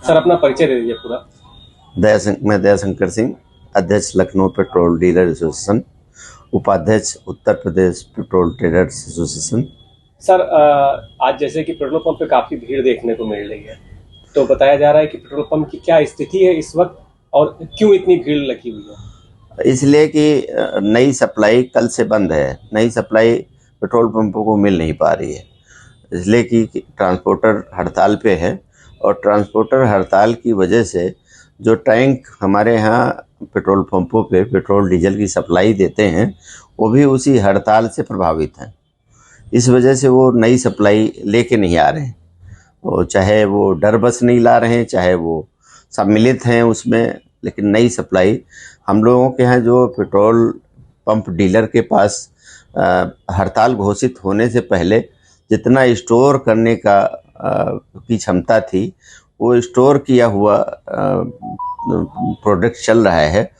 Sir अपना परिचय दे दीजिए पूरा। मैं दयाशंकर सिंह, अध्यक्ष लखनऊ पेट्रोल डीलर एसोसिएशन, उपाध्यक्ष Uttar Pradesh petrol traders association. Sir आज जैसे कि पेट्रोल पंप पे काफी भीड़ देखने को मिल रही है, तो बताया जा रहा है कि पेट्रोल पंप की क्या स्थिति है इस वक्त और क्यों इतनी भीड़ लगी हुई है? इसलिए कि नई सप्लाई कल से बंद है, नई सप्लाई पेट्रोल पंपों को मिल नहीं पा रही है, इसलिए कि ट्रांसपोर्टर हड़ताल पे है और ट्रांसपोर्टर हड़ताल की वजह से जो टैंक हमारे यहाँ पेट्रोल पंपों पे पेट्रोल डीजल की सप्लाई देते हैं वो भी उसी हड़ताल से प्रभावित हैं। इस वजह से वो नई सप्लाई लेके नहीं आ रहे हैं, वो चाहे वो डर बस नहीं ला रहे हैं, चाहे वो सम्मिलित हैं उसमें, लेकिन नई सप्लाई हम लोगों के यहाँ जो पेट्रोल पंप डीलर के पास हड़ताल घोषित होने से पहले जितना स्टोर करने का की क्षमता थी वो स्टोर किया हुआ प्रोडक्ट चल रहा है।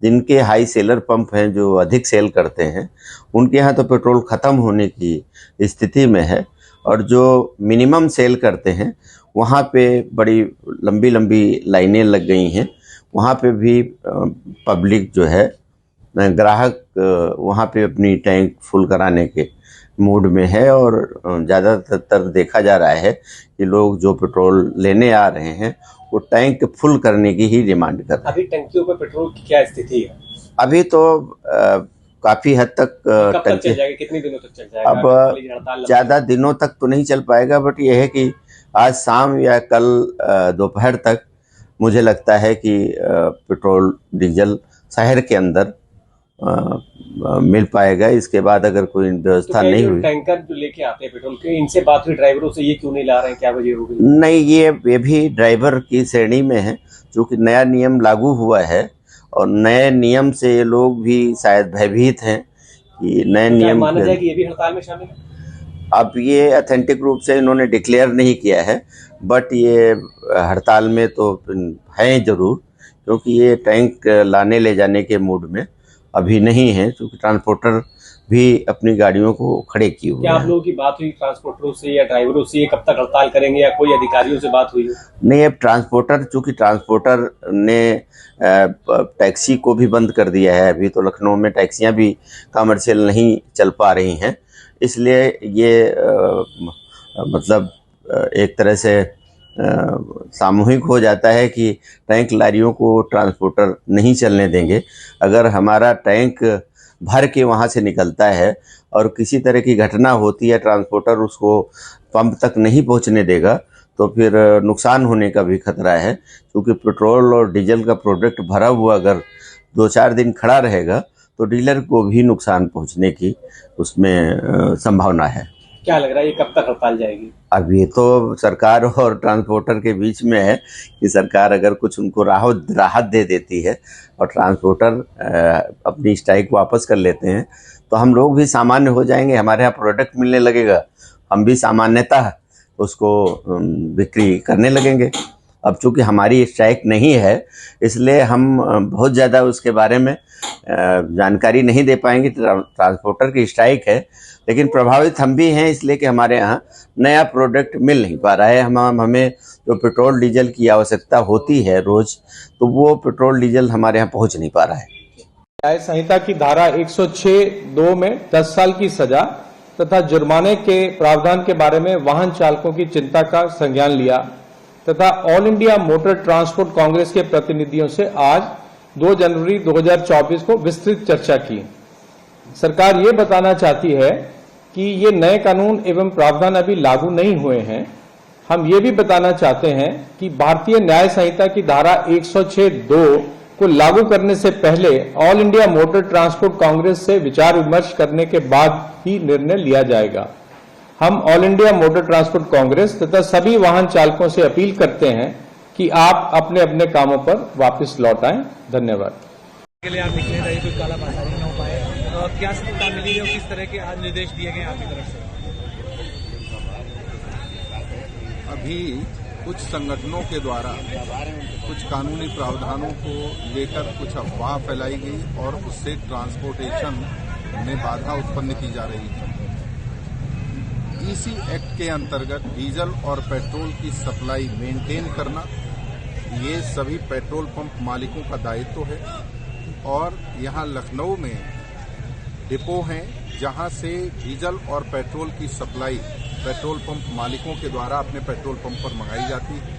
जिनके हाई सेलर पंप हैं जो अधिक सेल करते हैं उनके यहाँ तो पेट्रोल ख़त्म होने की स्थिति में है, और जो मिनिमम सेल करते हैं वहाँ पे बड़ी लंबी लंबी लाइनें लग गई हैं। वहाँ पे भी पब्लिक जो है ग्राहक वहाँ पे अपनी टैंक फुल कराने के मूड में है, और ज़्यादातर देखा जा रहा है कि लोग जो पेट्रोल लेने आ रहे हैं वो टैंक फुल करने की ही डिमांड कर रहे हैं। अभी टंकियों पर पेट्रोल की क्या स्थिति है? अभी तो काफ़ी हद तक टंकी चल जाएगी, कितने दिनों तक चल जाएगा? अब ज़्यादा दिनों तक तो नहीं चल पाएगा, बट यह है कि आज शाम या कल दोपहर तक मुझे लगता है कि पेट्रोल डीजल शहर के अंदर मिल पाएगा। इसके बाद अगर कोई व्यवस्था नहीं हुई, टैंकर जो लेके आते हैं पेट्रोल के, इनसे बात हुई ड्राइवरों से, ये क्यों नहीं ला रहे हैं, क्या वजह हो गई? नहीं, ये भी ड्राइवर की श्रेणी में है, क्योंकि नया नियम लागू हुआ है और नए नियम से ये लोग भी शायद भयभीत हैं कि नए नियम माना जाए कि ये भी हड़ताल में शामिल है। अब ये ऑथेंटिक रूप से इन्होंने डिक्लेयर नहीं किया है, बट ये हड़ताल में तो हैं ज़रूर, क्योंकि ये टैंक लाने ले जाने के मूड में अभी नहीं है, क्योंकि ट्रांसपोर्टर भी अपनी गाड़ियों को खड़े किए हुए हैं। क्या आप लोगों की बात हुई ट्रांसपोर्टरों से या ड्राइवरों से, ये कब तक हड़ताल करेंगे, या कोई अधिकारियों से बात हुई? नहीं, अब ट्रांसपोर्टर, चूँकि ट्रांसपोर्टर ने टैक्सी को भी बंद कर दिया है, अभी तो लखनऊ में टैक्सियां भी कमर्शियल नहीं चल पा रही हैं, इसलिए ये मतलब एक तरह से सामूहिक हो जाता है कि टैंक लारियों को ट्रांसपोर्टर नहीं चलने देंगे। अगर हमारा टैंक भर के वहाँ से निकलता है और किसी तरह की घटना होती है, ट्रांसपोर्टर उसको पंप तक नहीं पहुँचने देगा, तो फिर नुकसान होने का भी खतरा है, क्योंकि पेट्रोल और डीजल का प्रोडक्ट भरा हुआ अगर 2-4 दिन खड़ा रहेगा तो डीलर को भी नुकसान पहुंचने की उसमें संभावना है। क्या लग रहा है ये कब तक हड़ताल जाएगी? अब ये तो सरकार और ट्रांसपोर्टर के बीच में है कि सरकार अगर कुछ उनको राहत दे देती है और ट्रांसपोर्टर अपनी स्ट्राइक वापस कर लेते हैं तो हम लोग भी सामान्य हो जाएंगे, हमारे यहाँ प्रोडक्ट मिलने लगेगा, हम भी सामान्यतः उसको बिक्री करने लगेंगे। अब चूँकि हमारी स्ट्राइक नहीं है इसलिए हम बहुत ज़्यादा उसके बारे में जानकारी नहीं दे पाएंगे। ट्रांसपोर्टर की स्ट्राइक है, लेकिन प्रभावित हम भी हैं, इसलिए कि हमारे यहाँ नया प्रोडक्ट मिल नहीं पा रहा है। हमें जो पेट्रोल डीजल की आवश्यकता होती है रोज़, तो वो पेट्रोल डीजल हमारे यहाँ पहुँच नहीं पा रहा है। न्याय संहिता की धारा 106(2) में 10 साल की सजा तथा जुर्माने के प्रावधान के बारे में वाहन चालकों की चिंता का संज्ञान लिया तथा all India motor transport Congress के प्रतिनिधियों से आज 2 जनवरी 2024 को विस्तृत चर्चा की। सरकार ये बताना चाहती है कि ये नए कानून एवं प्रावधान अभी लागू नहीं हुए हैं। हम ये भी बताना चाहते हैं कि भारतीय न्याय संहिता की धारा 106(2) को लागू करने से पहले all India motor transport Congress से विचार विमर्श करने के बाद ही निर्णय लिया जाएगा। हम all India motor transport Congress तथा सभी वाहन चालकों से अपील करते हैं कि आप अपने अपने कामों पर वापस लौट आएं। धन्यवाद। के लिए आप निकले रहे, कोई काला बाजारी न हो पाए, तो क्या सत्ता मिली और किस तरह के आज निर्देश दिए गए आपकी तरफ से? अभी कुछ संगठनों के द्वारा कुछ कानूनी प्रावधानों को लेकर कुछ अफवाह फैलाई गई और उससे ट्रांसपोर्टेशन में बाधा उत्पन्न की जा रही है। इसी एक्ट के अंतर्गत डीजल और पेट्रोल की सप्लाई मेंटेन करना ये सभी पेट्रोल पंप मालिकों का दायित्व है और यहाँ लखनऊ में डिपो हैं जहाँ से डीजल और पेट्रोल की सप्लाई पेट्रोल पंप मालिकों के द्वारा अपने पेट्रोल पंप पर मंगाई जाती है।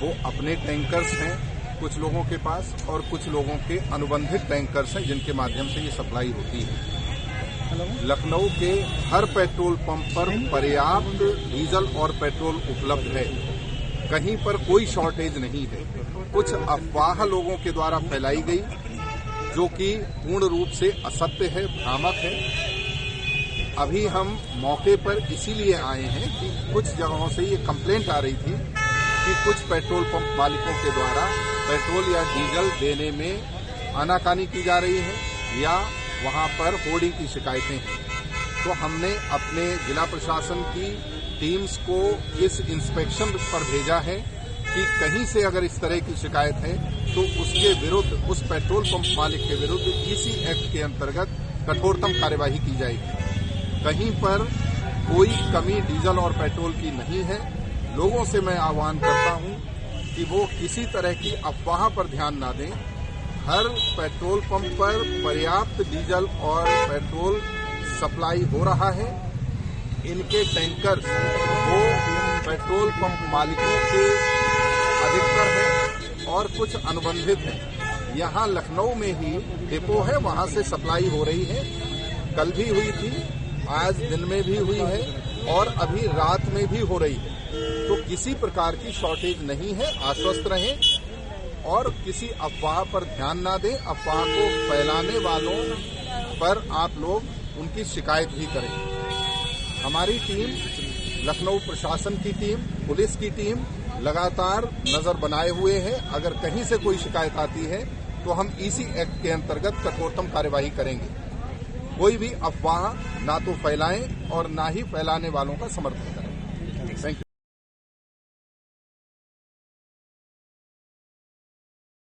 वो अपने टैंकर्स हैं कुछ लोगों के पास और कुछ लोगों के अनुबंधित टैंकर्स हैं जिनके माध्यम से ये सप्लाई होती है। लखनऊ के हर पेट्रोल पंप पर पर्याप्त डीजल और पेट्रोल उपलब्ध है, कहीं पर कोई शॉर्टेज नहीं है। कुछ अफवाह लोगों के द्वारा फैलाई गई जो कि पूर्ण रूप से असत्य है, भ्रामक है। अभी हम मौके पर इसीलिए आए हैं कि कुछ जगहों से ये कंप्लेंट आ रही थी कि कुछ पेट्रोल पंप मालिकों के द्वारा पेट्रोल या डीजल देने में आनाकानी की जा रही है या वहां पर होर्डिंग की शिकायतें हैं। तो हमने अपने जिला प्रशासन की टीम्स को इस इंस्पेक्शन पर भेजा है कि कहीं से अगर इस तरह की शिकायत है तो उसके विरुद्ध, उस पेट्रोल पंप मालिक के विरुद्ध इसी एक्ट के अंतर्गत कठोरतम कार्यवाही की जाएगी। कहीं पर कोई कमी डीजल और पेट्रोल की नहीं है। लोगों से मैं आह्वान करता हूं कि वो किसी तरह की अफवाह पर ध्यान न दें। हर पेट्रोल पंप पर पर्याप्त डीजल और पेट्रोल सप्लाई हो रहा है। इनके टैंकर वो पेट्रोल पंप मालिकों के अधिकतर हैं और कुछ अनुबंधित हैं। यहाँ लखनऊ में ही डिपो है, वहां से सप्लाई हो रही है। कल भी हुई थी, आज दिन में भी हुई है और अभी रात में भी हो रही है। तो किसी प्रकार की शॉर्टेज नहीं है। आश्वस्त रहें और किसी अफवाह पर ध्यान ना दें। अफवाह को फैलाने वालों पर आप लोग उनकी शिकायत भी करें। हमारी टीम, लखनऊ प्रशासन की टीम, पुलिस की टीम लगातार नजर बनाए हुए है। अगर कहीं से कोई शिकायत आती है तो हम इसी एक्ट के अंतर्गत कठोरतम कार्यवाही करेंगे। कोई भी अफवाह ना तो फैलाएं और ना ही फैलाने वालों का समर्थन करें। Thank you.